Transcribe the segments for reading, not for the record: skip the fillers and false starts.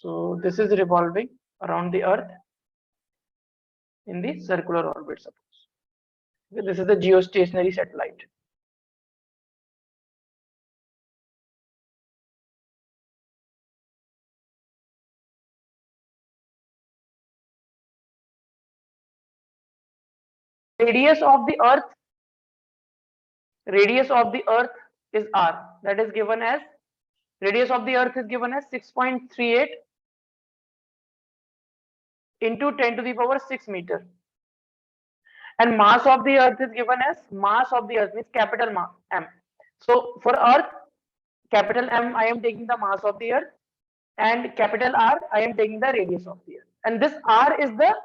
So this is revolving around the Earth in the circular orbit, suppose. Okay, this is the geostationary satellite. Radius of the Earth is r. That is given as radius of the Earth is given as 6.38 into 10 to the power 6 meter. And mass of the Earth is given as mass of the Earth means capital M. So for Earth, capital M, I am taking the mass of the Earth, and capital R, I am taking the radius of the Earth. And this R is the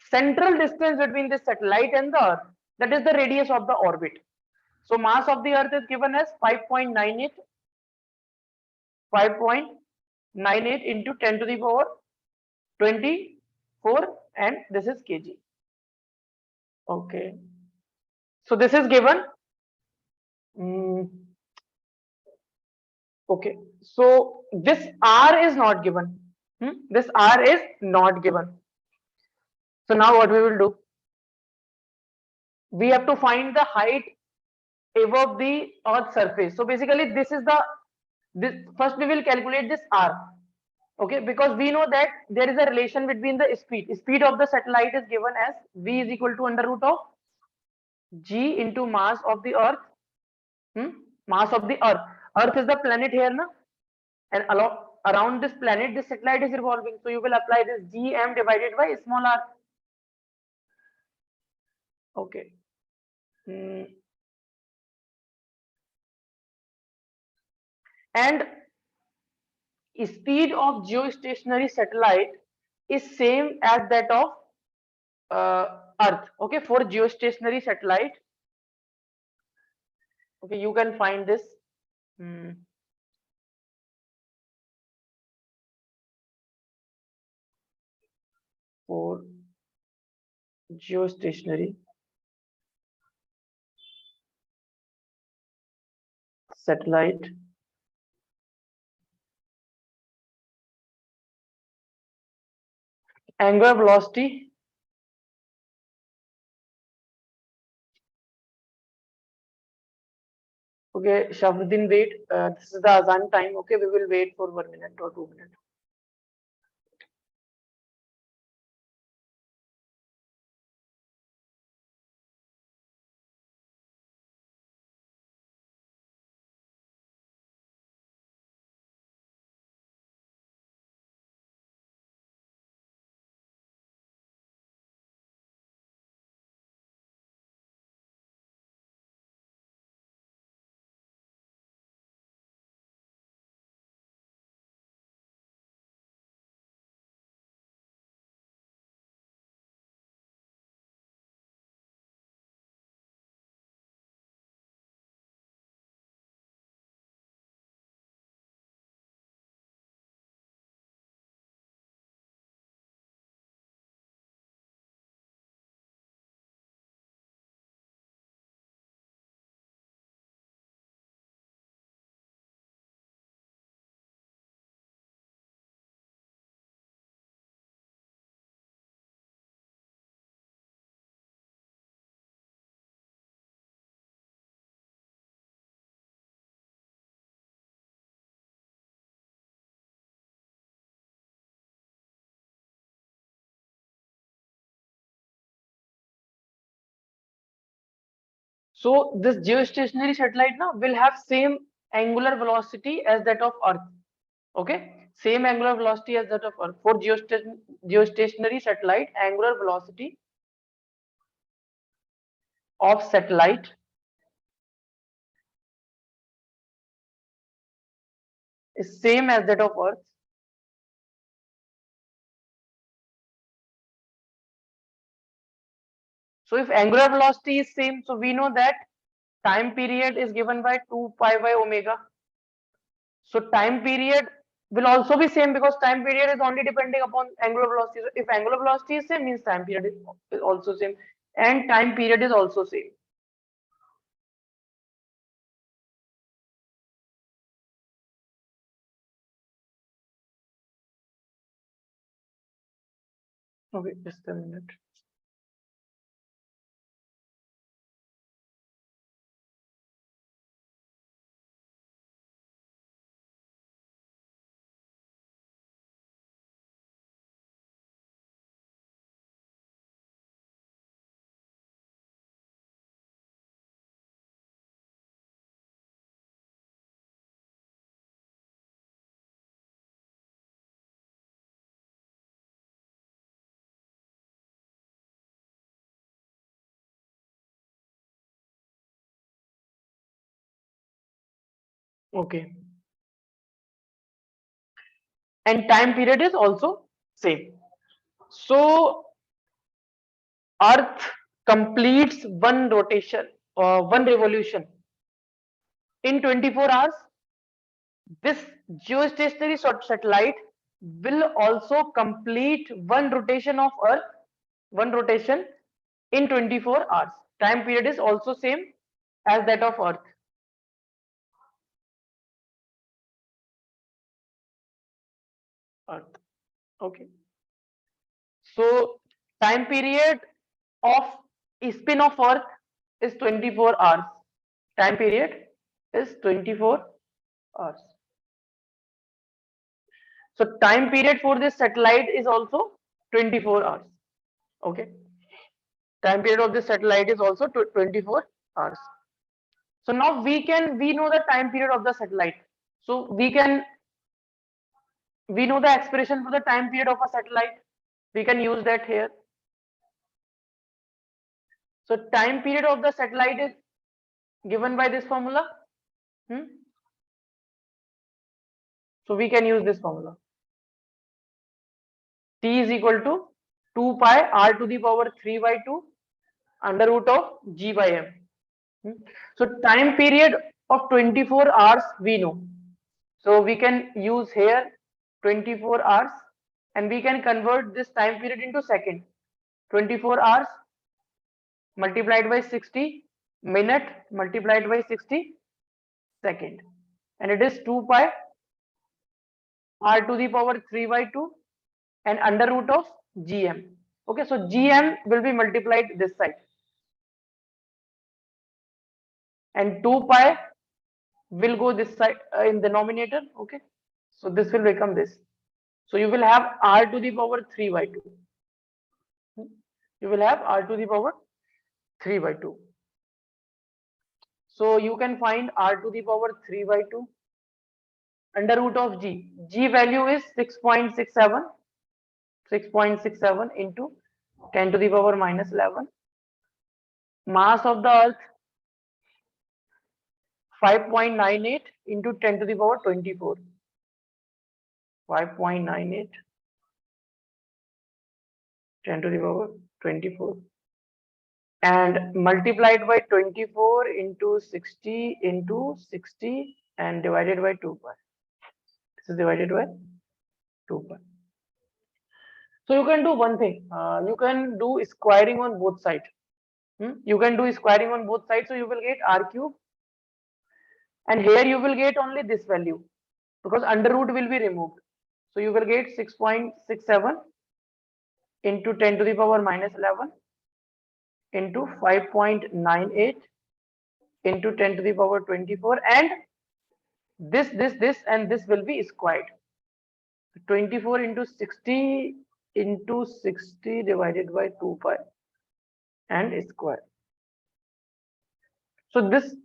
central distance between the satellite and the Earth. That is the radius of the orbit. So mass of the Earth is given as 5.98 into 10 to the power 24, and this is kg. Okay. So this is given. Okay. So this R is not given. This R is not given. So now what we will do? We have to find the height above the Earth's surface. So basically, this first we will calculate this R. Okay, because we know that there is a relation between the speed of the satellite is given as v is equal to under root of g into mass of the Earth. Mass of the Earth. Earth is the planet here, na? And around this planet, this satellite is revolving. So you will apply this gm divided by small r. Okay. And speed of geostationary satellite is same as that of Earth. Okay, for geostationary satellite. Okay, you can find this. For geostationary satellite, angular velocity okay, Shafuddin, wait, this is the azan time. Okay, we will wait for 1 minute or 2 minutes. So this geostationary satellite now will have same angular velocity as that of Earth. Okay, same angular velocity as that of Earth. For geostationary satellite, angular velocity of satellite is same as that of Earth. So if angular velocity is same, so we know that time period is given by 2 pi by omega. So time period will also be same because time period is only depending upon angular velocity. So if angular velocity is same, means time period is also same, and time period is also same. Okay, just a minute. Okay. And time period is also same. So Earth completes one rotation or one revolution in 24 hours. This geostationary satellite will also complete one rotation of Earth, one rotation in 24 hours. Time period is also same as that of Earth. Earth. Okay. So time period of spin of Earth is 24 hours. Time period is 24 hours. So time period for this satellite is also 24 hours. Okay. Time period of this satellite is also 24 hours. So now we know the time period of the satellite. So we know the expression for the time period of a satellite. We can use that here. So time period of the satellite is given by this formula. So we can use this formula. T is equal to 2 pi r to the power 3 by 2 under root of g by m. So time period of 24 hours we know. So we can use here 24 hours and we can convert this time period into second. 24 hours multiplied by 60 minute multiplied by 60 second, and it is 2 pi r to the power 3 by 2 and under root of gm. Okay, so gm will be multiplied this side and 2 pi will go this side in denominator. Okay, so this will become this. So you will have r to the power 3 by 2. You will have r to the power 3 by 2. So you can find r to the power 3 by 2 under root of g. G value is 6.67. 6.67 into 10 to the power minus 11. Mass of the earth 5.98 into 10 to the power 24. 5.98 10 to the power 24 and multiplied by 24 into 60 and divided by 2 pi. This is divided by 2 pi. So you can do one thing. You can do squaring on both sides. You can do squaring on both sides, so you will get r cube, and here you will get only this value because under root will be removed. So you will get 6.67 into 10 to the power minus 11 into 5.98 into 10 to the power 24, and this and this will be squared. 24 into 60 divided by 2 pi and square. So this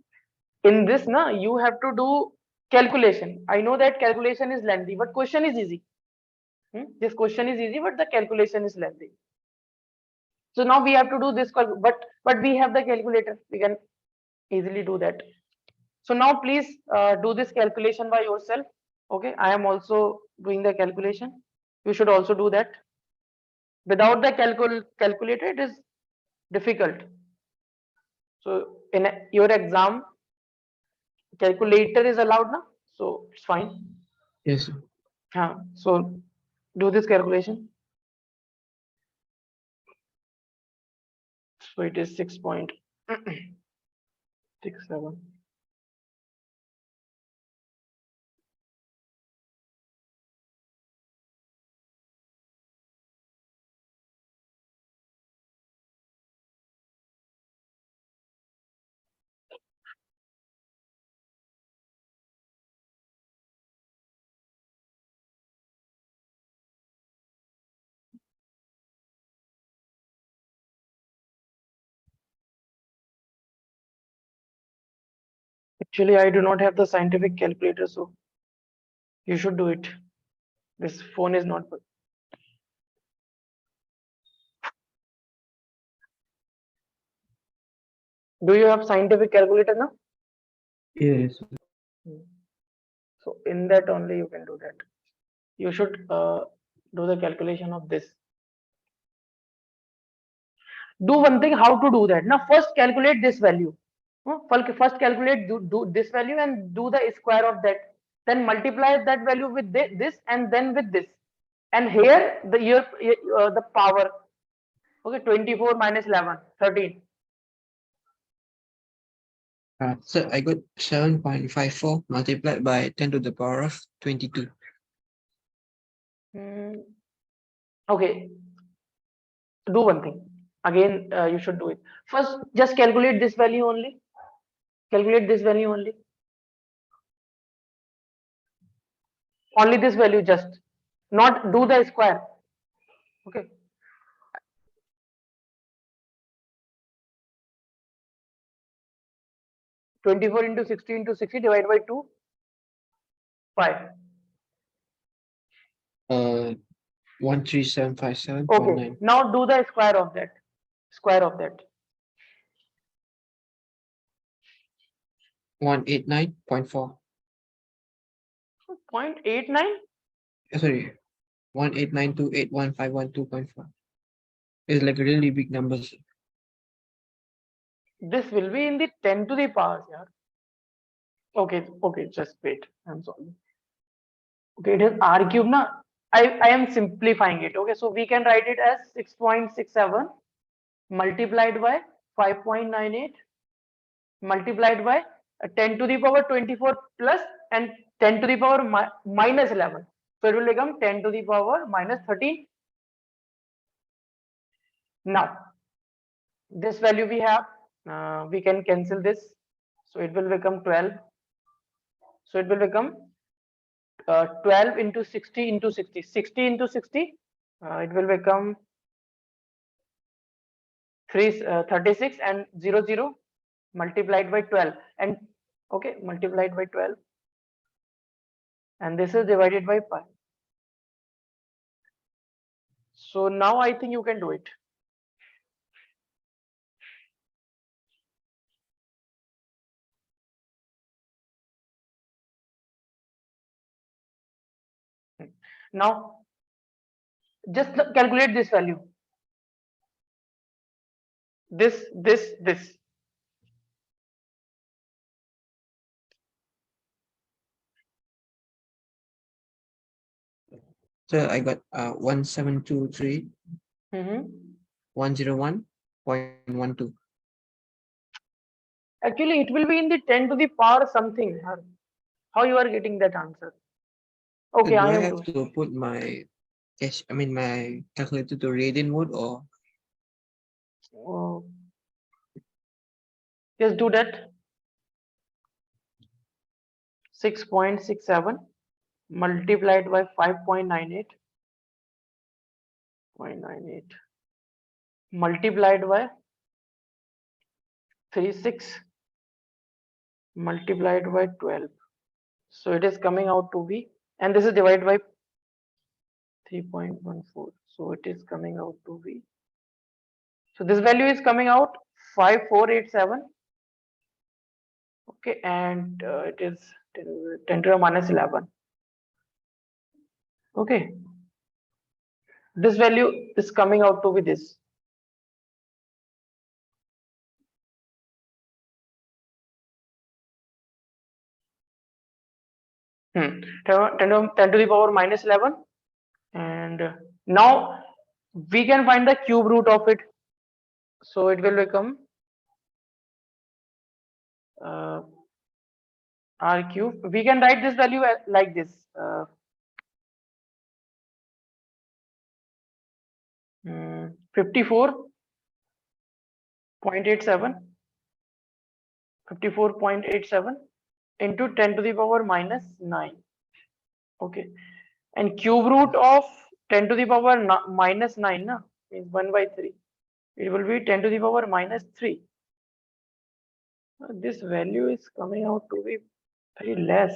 in this na you have to do calculation. I know that calculation is lengthy, but question is easy. This question is easy, but the calculation is lengthy. So now we have to do this, but we have the calculator. We can easily do that. So now please do this calculation by yourself. Okay, I am also doing the calculation. You should also do that. Without the calculator, it is difficult. So in your exam, calculator is allowed now, so it's fine. Yes. So do this calculation. So it is 6.67. Actually, I do not have the scientific calculator, so you should do it. This phone is not. Do you have scientific calculator now? Yes. Hmm. So in that only you can do that. You should do the calculation of this. Do one thing, how to do that. Now first calculate this value. First calculate do this value and do the square of that. Then multiply that value with this and then with this. And here the the power. Okay, 24 minus 11, 13. So I got 7.54 multiplied by 10 to the power of 22. Okay, do one thing. Again, you should do it. First, just calculate this value only. Calculate this value only. Only this value just. Not do the square. Okay. Twenty-four into 60 into 60 divided by 2, 5. 13757.9. Okay. Now do the square of that. Square of that. 189.4. 0.89. Sorry, 189281512.4. It's like really big numbers. This will be in the 10 to the power. Yeah. Okay. Okay. Just wait. I'm sorry. Okay. It is r cube. Na. I am simplifying it. Okay. So we can write it as 6.67 multiplied by 5.98 multiplied by 10 to the power 24 plus and 10 to the power minus 11. So it will become 10 to the power minus 13. Now, this value we have, we can cancel this. So it will become 12. So it will become 12 into 60 into 60. 60 into 60, it will become 36 and 00 multiplied by 12. And okay, multiplied by 12. And this is divided by pi. So now I think you can do it. Now just calculate this value. This. So I got 1723 Mhm. 101.12. Actually, it will be in the 10 to the power something. How you are getting that answer? So Okay, do I I am have doing. to put my my calculator to radian mode or Oh, just do that. 6.67 multiplied by 5.98 multiplied by 36 multiplied by 12. So it is coming out to be, and this is divided by 3.14. So it is coming out to be. So this value is coming out 5487. Okay, and it is 10 to the minus 11. Okay, this value is coming out to be this. Hmm. 10 to the power minus 11. And now we can find the cube root of it. So it will become uh, r cube. We can write this value like this. 54.87 54.87 into 10 to the power minus 9. Okay, and cube root of 10 to the power minus 9 na, means 1 by 3. It will be 10 to the power minus 3. This value is coming out to be very less.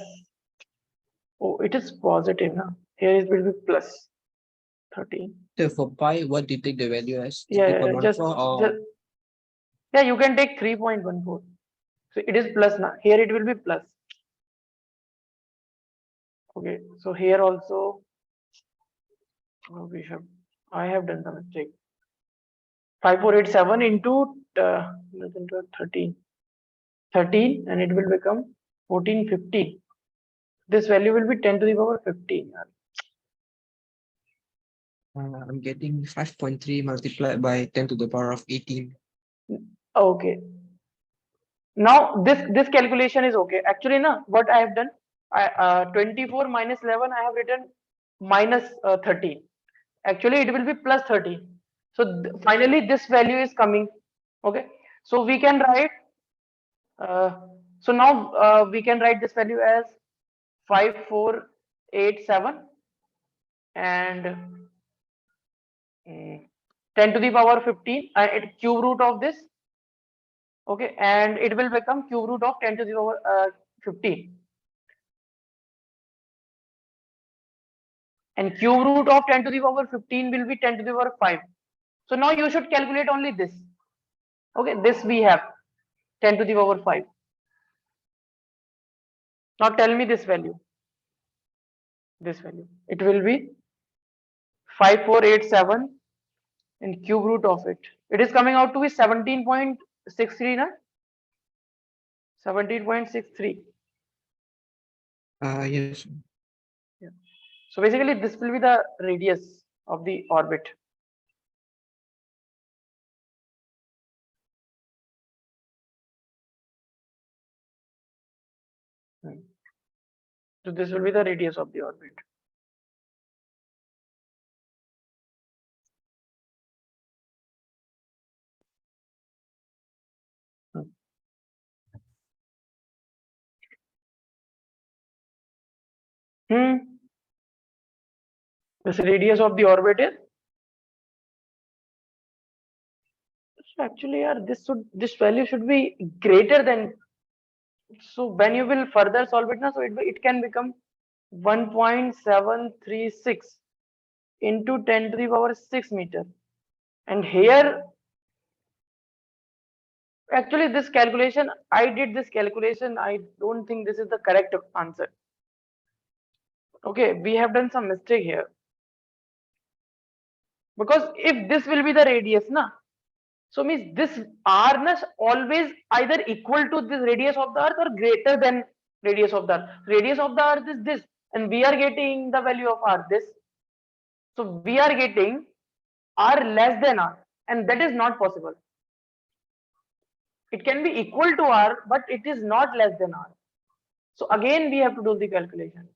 Oh, it is positive now. Here it will be plus 13. So for pi, what do you take the value as? Yeah, 3.14 just or yeah, you can take 3.14. So it is plus now. Here it will be plus. Okay, so here also we have I have done the mistake. 5487 into 13. 13 and it will become 1450. This value will be 10 to the power 15. I'm getting 5.3 multiplied by 10 to the power of 18. Okay. Now this calculation is okay. Actually, na what I have done, 24 minus 11 I have written minus 13. Actually, it will be plus 13. So finally, this value is coming. Okay. So we can write. Uh, so now we can write this value as 5487 and 10 to the power 15 cube root of this. Okay, and it will become cube root of 10 to the power 15. And cube root of 10 to the power 15 will be 10 to the power 5. So now you should calculate only this. Okay, this we have 10 to the power 5. Now tell me this value. This value. It will be 5487 and cube root of it. It is coming out to be 17.63, na? 17.63. Yes. Yeah. So basically, this will be the radius of the orbit. So this will be the radius of the orbit. This radius of the orbit is, so actually, yeah, this value should be greater than. So when you will further solve it now, so it can become 1.736 into 10 to the power 6 meter. And here, actually, this calculation, I did this calculation. I don't think this is the correct answer. Okay, we have done some mistake here. Because if this will be the radius, na, so means this r na always either equal to this radius of the earth or greater than radius of the earth. Radius of the earth is this, and we are getting the value of r this. So we are getting r less than r, and that is not possible. It can be equal to r, but it is not less than r. So again, we have to do the calculation.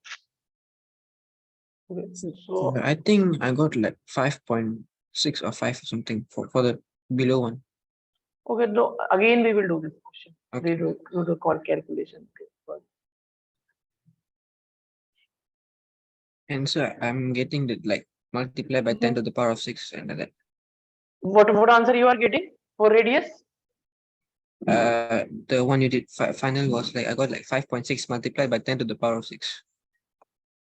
Okay, so I think I got like 5.6 or 5 or something for the below one. okay, no, again we will do this question. Okay. We do the call calculation. And so I'm getting that like multiply by 10 to the power of 6 and like that. What answer you are getting for radius? The one you did final was like I got like 5.6 multiplied by 10 to the power of 6.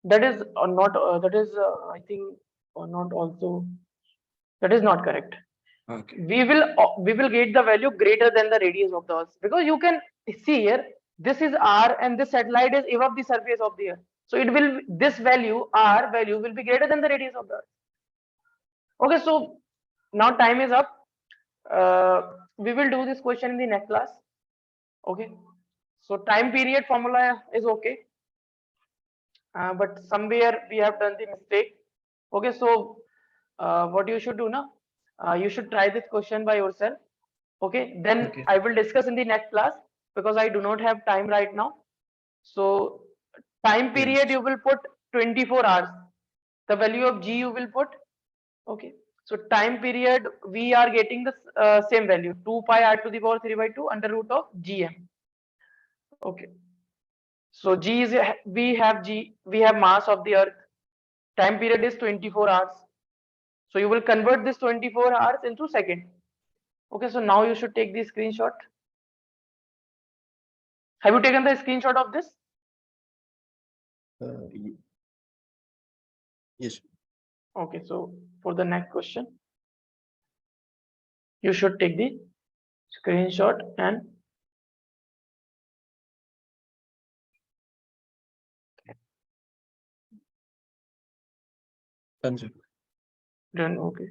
That is not. That is I think not also. That is not correct. Okay. We will get the value greater than the radius of the earth, because you can see here this is r and this satellite is above the surface of the earth. So it will, this value r value will be greater than the radius of the earth. Okay, so now time is up. We will do this question in the next class. Okay, so time period formula is okay, but somewhere we have done the mistake. Okay, so what you should do now, you should try this question by yourself. Okay, then Okay. I will discuss in the next class, because I do not have time right now. So time period Yes. you will put 24 hours. The value of g you will put. Okay, so time period we are getting the same value, 2 pi r to the power 3 by 2 under root of gm. Okay, so g is, we have mass of the earth. Time period is 24 hours. So you will convert this 24 hours into second. Okay, so now you should take the screenshot. Have you taken the screenshot of this? Yes. Okay, so for the next question, you should take the screenshot and Done, sir. then okay.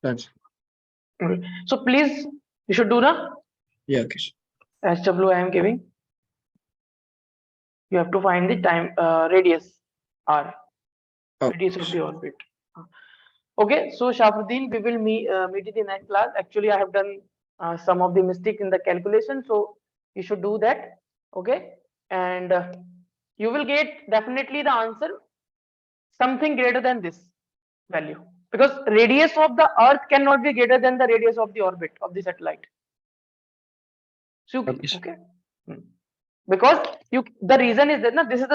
Done, sir. Okay. So please, you should do the Yeah, okay, sir. SW I am giving. You have to find the time radius r, Oh, radius of the orbit. Okay, so Shafuddin, we will meet in the next class. Actually, I have done some of the mistake in the calculation, so you should do that. Okay, and you will get definitely the answer something greater than this value, because radius of the Earth cannot be greater than the radius of the orbit of the satellite. So okay, sir. okay, because the reason is that this is the